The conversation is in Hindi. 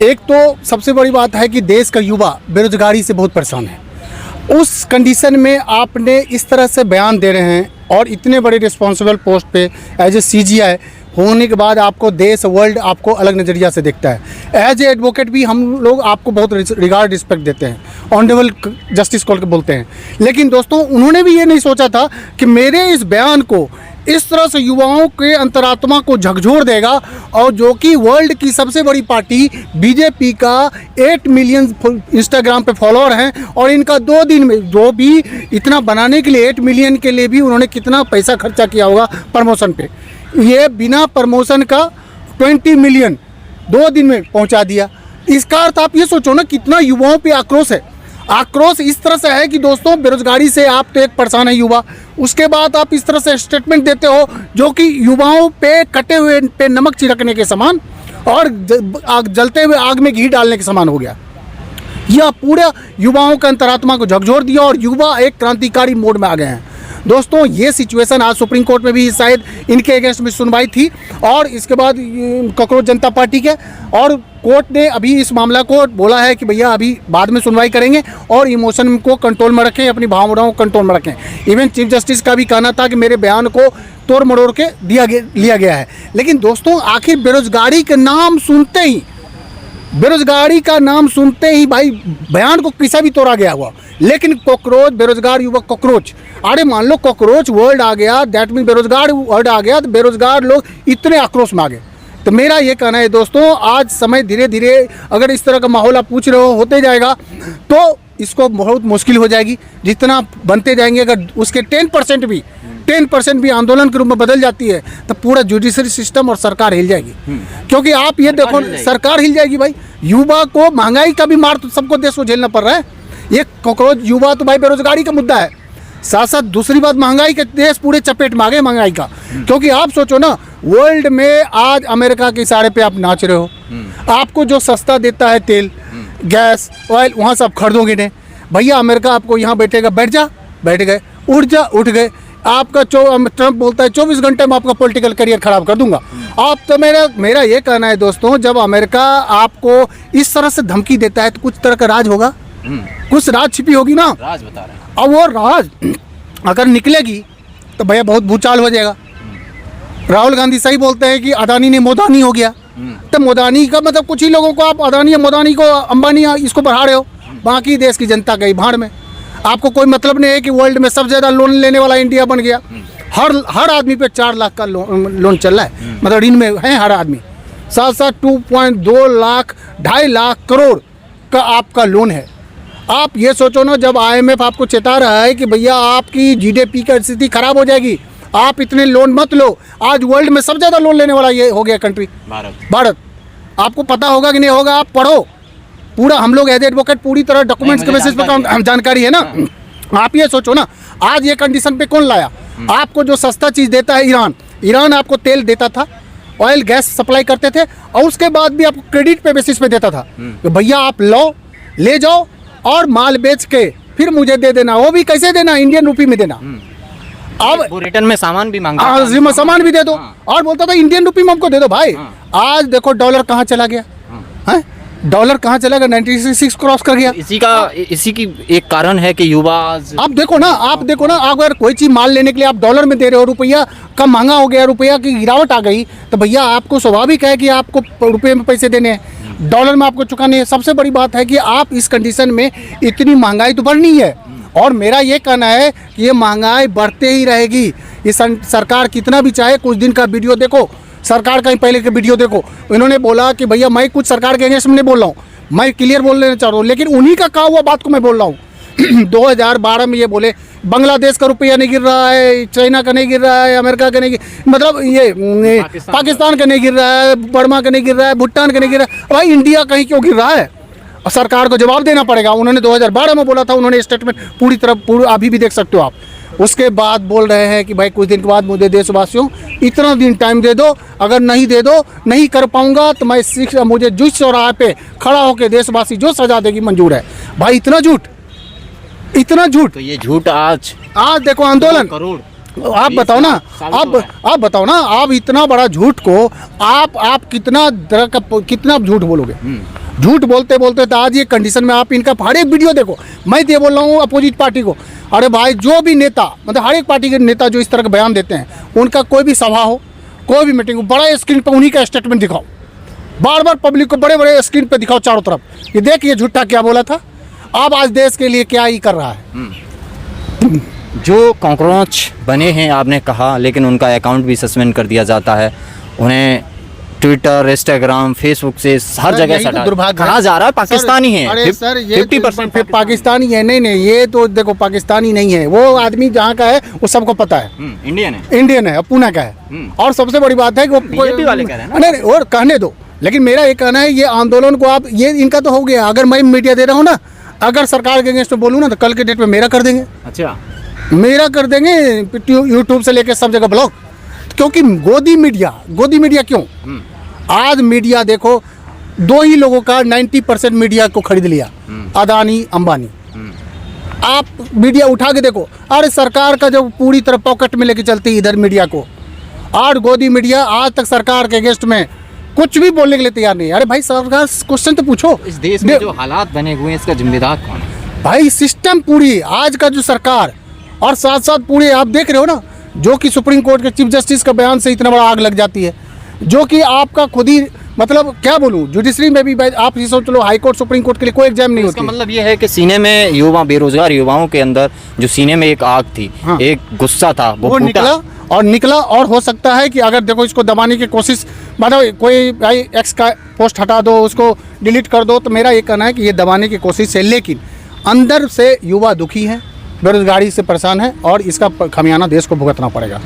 एक तो सबसे बड़ी बात है कि देश का युवा बेरोजगारी से बहुत परेशान है। उस कंडीशन में आपने इस तरह से बयान दे रहे हैं और इतने बड़े रिस्पॉन्सिबल पोस्ट पे एज ए CGI होने के बाद आपको देश वर्ल्ड आपको अलग नज़रिया से देखता है। एज ए एडवोकेट भी हम लोग आपको बहुत रिगार्ड रिस्पेक्ट देते हैं, ऑनरेबल जस्टिस कॉल के बोलते हैं। लेकिन दोस्तों उन्होंने भी ये नहीं सोचा था कि मेरे इस बयान को इस तरह से युवाओं के अंतरात्मा को झकझोर देगा, और जो कि वर्ल्ड की सबसे बड़ी पार्टी BJP का 8 मिलियन इंस्टाग्राम पे फॉलोअर हैं, और इनका 2 दिन में जो भी इतना बनाने के लिए 8 मिलियन के लिए भी उन्होंने कितना पैसा खर्चा किया होगा प्रमोशन पे। ये बिना प्रमोशन का 20 मिलियन 2 दिन में पहुंचा दिया। इसका अर्थ आप ये सोचो ना कितना युवाओं पे आक्रोश है। आक्रोश इस तरह से है कि दोस्तों बेरोजगारी से आप तो एक परेशान है युवा, उसके बाद आप इस तरह से स्टेटमेंट देते हो जो कि युवाओं पे कटे हुए पे नमक छिड़कने के समान और जलते हुए आग में घी डालने के समान हो गया। यह पूरे युवाओं का अंतरात्मा को झकझोर दिया और युवा एक क्रांतिकारी मोड में आ गए हैं। दोस्तों ये सिचुएशन आज सुप्रीम कोर्ट में भी शायद इनके अगेंस्ट में सुनवाई थी, और इसके बाद कॉकरोच जनता पार्टी के, और कोर्ट ने अभी इस मामला को बोला है कि भैया अभी बाद में सुनवाई करेंगे और इमोशन को कंट्रोल में रखें, अपनी भावनाओं को कंट्रोल में रखें। इवन चीफ जस्टिस का भी कहना था कि मेरे बयान को तोड़ मरोड़ के लिया गया है। लेकिन दोस्तों आखिर बेरोजगारी का नाम सुनते ही भाई बयान को किसा भी तोड़ा गया हुआ, लेकिन कॉकरोच बेरोजगार युवक कॉकरोच, अरे मान लो कॉकरोच वर्ड आ गया, दैट मीन बेरोजगार वर्ड आ गया, तो बेरोजगार लोग इतने आक्रोश में आ गए। तो मेरा ये कहना है दोस्तों आज समय धीरे धीरे अगर इस तरह का माहौल आप पूछ रहे हो होते जाएगा तो इसको बहुत मुश्किल हो जाएगी। जितना बनते जाएंगे अगर उसके 10% भी आंदोलन के रूप में बदल जाती है तो पूरा जुडिशरी सिस्टम और सरकार हिल जाएगी। क्योंकि आप ये देखो सरकार हिल जाएगी भाई, युवा को महंगाई का भी मार तो सबको देश को झेलना पड़ रहा है। ये कॉकरोच युवा तो भाई बेरोजगारी का मुद्दा है, साथ साथ दूसरी बात महंगाई के देश पूरे चपेट में आ गए महंगाई का। क्योंकि आप सोचो ना वर्ल्ड में आज अमेरिका के इशारे पे आप नाच रहे हो, आपको जो सस्ता देता है तेल गैस ऑयल वहाँ से आप खरीदोगे नहीं भैया। अमेरिका आपको यहाँ बैठेगा, बैठ गए, उठ जा उठ गए। आपका ट्रम्प बोलता है 24 घंटे में आपका पॉलिटिकल करियर खराब कर दूंगा। आप तो मेरा ये कहना है दोस्तों जब अमेरिका आपको इस तरह से धमकी देता है तो कुछ तरह का राज होगा, कुछ राज छिपी होगी ना, राज बता रहे हैं। अब वो राज अगर निकलेगी तो भैया बहुत भूचाल हो जाएगा। राहुल गांधी सही बोलते हैं कि अदानी ने मोदानी हो गया, तो मोदानी का मतलब कुछ ही लोगों को आप अदानी या मोदानी को अंबानी इसको बढ़ा रहे हो, बाकी देश की जनता गई भाड़ में। आपको कोई मतलब नहीं है कि वर्ल्ड में सबसे ज़्यादा लोन लेने वाला इंडिया बन गया। हर आदमी पे 4 लाख का लोन चल रहा है, मतलब ऋण में है हर आदमी। साथ साथ 2.2 लाख 2.5 लाख करोड़ का आपका लोन है। आप ये सोचो ना जब IMF आपको चेता रहा है कि भैया आपकी GDP की स्थिति खराब हो जाएगी, आप इतने लोन मत लो। आज वर्ल्ड में सबसे ज़्यादा लोन लेने वाला ये हो गया कंट्री भारत। आपको पता होगा कि नहीं होगा, आप पढ़ो पूरा। हम लोग एज एडवोकेट पूरी तरह डॉक्यूमेंट्स के बेसिस पर जानकारी है ना। आप ये सोचो ना आज ये कंडीशन पे कौन लाया? आपको जो सस्ता चीज़ देता है ईरान आपको तेल देता था, ऑयल गैस सप्लाई करते थे, और उसके बाद भी आपको क्रेडिट पे बेसिस पे देता था कि भैया आप ले जाओ और माल बेच के फिर मुझे दे देना। वो भी कैसे देना? इंडियन रुपी में देना। अब वो रिटर्न में सामान भी मांगा, सामान भी दे दो, और बोलता था इंडियन रुपी में हमको दे दो भाई। आज देखो डॉलर कहाँ चला गया है, डॉलर कहाँ चला गया, 96 क्रॉस कर गया। इसी की एक कारण है कि युवा आप देखो ना अगर कोई चीज माल लेने के लिए आप डॉलर में दे रहे हो, रुपया कम महंगा हो गया, रुपया की गिरावट आ गई, तो भैया आपको स्वाभाविक है कि आपको रुपये में पैसे देने हैं, डॉलर में आपको चुकाने हैं। सबसे बड़ी बात है कि आप इस कंडीशन में इतनी महंगाई तो बढ़नी है, और मेरा ये कहना है कि ये महंगाई बढ़ते ही रहेगी। ये सरकार कितना भी चाहे, कुछ दिन का वीडियो देखो, सरकार का ही पहले का वीडियो देखो, इन्होंने बोला कि भैया मैं कुछ सरकार के अगेंस्ट में नहीं बोल रहा हूँ, मैं क्लियर बोल लेना चाह रहा हूँ, लेकिन उन्हीं का कहा हुआ बात को मैं बोल रहा हूँ। 2012 में ये बोले बांग्लादेश का रुपया नहीं गिर रहा है, चाइना का नहीं गिर रहा है, अमेरिका का नहीं, मतलब ये पाकिस्तान का नहीं गिर रहा है, बर्मा का नहीं गिर रहा है, भूटान का नहीं गिर रहा है, भाई इंडिया कहीं क्यों गिर रहा है? और सरकार को जवाब देना पड़ेगा। उन्होंने 2012 में बोला था, उन्होंने स्टेटमेंट पूरी अभी भी देख सकते हो आप। उसके बाद बोल रहे हैं कि भाई कुछ दिन के बाद मुझे देशवासियों इतना दिन टाइम दे दो, अगर नहीं कर पाऊंगा तो मैं मुझे जुज चौराहे पे खड़ा होकर देशवासी जो सजा देगी मंजूर है। भाई इतना झूठ। तो ये झूठ आज देखो आंदोलन करोड़। आप बताओ ना, आप इतना बड़ा झूठ को आप कितना झूठ बोलोगे? झूठ बोलते बोलते तो आज ये कंडीशन में आप इनका हर एक वीडियो देखो। मैं ये बोल रहा हूँ अपोजिट पार्टी को, अरे भाई जो भी नेता मतलब हर एक पार्टी के नेता जो इस तरह का बयान देते हैं, उनका कोई भी सभा हो, कोई भी मीटिंग हो, बड़ा स्क्रीन पर उन्हीं का स्टेटमेंट दिखाओ, बार बार पब्लिक को बड़े बड़े स्क्रीन पर दिखाओ चारों तरफ, ये देखिए झूठा क्या बोला था, अब आज देश के लिए क्या ही कर रहा है। जो कॉकरोच बने हैं आपने कहा, लेकिन उनका अकाउंट भी सस्पेंड कर दिया जाता है, उन्हें ट्विटर, इंस्टाग्राम, फेसबुक से हर जगह यही तो सटा दुर्भाग्य कहा जा रहा है पाकिस्तानी है। अरे सर ये 50% पाकिस्तानी है। नहीं नहीं, ये तो देखो पाकिस्तानी नहीं है, वो आदमी जहाँ का है वो सबको पता है, इंडियन है। इंडियन है, पुणे का है। और सबसे बड़ी बात है कि वो बीजेपी वाले कह रहे हैं ना। नहीं और कहने दो, लेकिन मेरा ये कहना है ये आंदोलन को आप ये इनका तो हो गया, अगर मैं मीडिया दे रहा हूँ ना, अगर सरकार के अगेंस्ट में बोलूँ ना तो कल के डेट में मेरा कर देंगे, अच्छा, मेरा कर देंगे, यूट्यूब से लेकर सब जगह ब्लॉक। क्योंकि गोदी मीडिया क्यों? आज मीडिया देखो, दो ही लोगों का 90% मीडिया को खरीद लिया, अदानी अंबानी। आप मीडिया उठा के देखो, अरे सरकार का जो पूरी तरह पॉकेट में लेके चलती है इधर मीडिया को, और गोदी मीडिया आज तक सरकार के अगेंस्ट में कुछ भी बोलने के लिए तैयार नहीं है। अरे भाई सरकार क्वेश्चन तो पूछो, इस देश में जो हालात बने हुए हैं इसका जिम्मेदार कौन है? भाई सिस्टम पूरी आज का जो सरकार, और साथ साथ पूरे आप देख रहे हो ना, जो कि सुप्रीम कोर्ट के चीफ जस्टिस का बयान से इतना बड़ा आग लग जाती है, जो कि आपका खुद ही मतलब क्या बोलूं, जुडिशरी में भी आप ये सोच लो, हाई कोर्ट सुप्रीम कोर्ट के लिए कोई एग्जाम नहीं इसका होती। मतलब ये है कि सीने में युवा, बेरोजगार युवाओं के अंदर जो सीने में एक आग थी, हाँ। एक गुस्सा था, वो निकला और हो सकता है कि अगर देखो इसको दबाने की कोशिश, मतलब कोई भाई एक्स का पोस्ट हटा दो, उसको डिलीट कर दो, तो मेरा ये कहना है कि ये दबाने की कोशिश है, लेकिन अंदर से युवा दुखी है, बेरोजगारी से परेशान है, और इसका खमियाना देश को भुगतना पड़ेगा।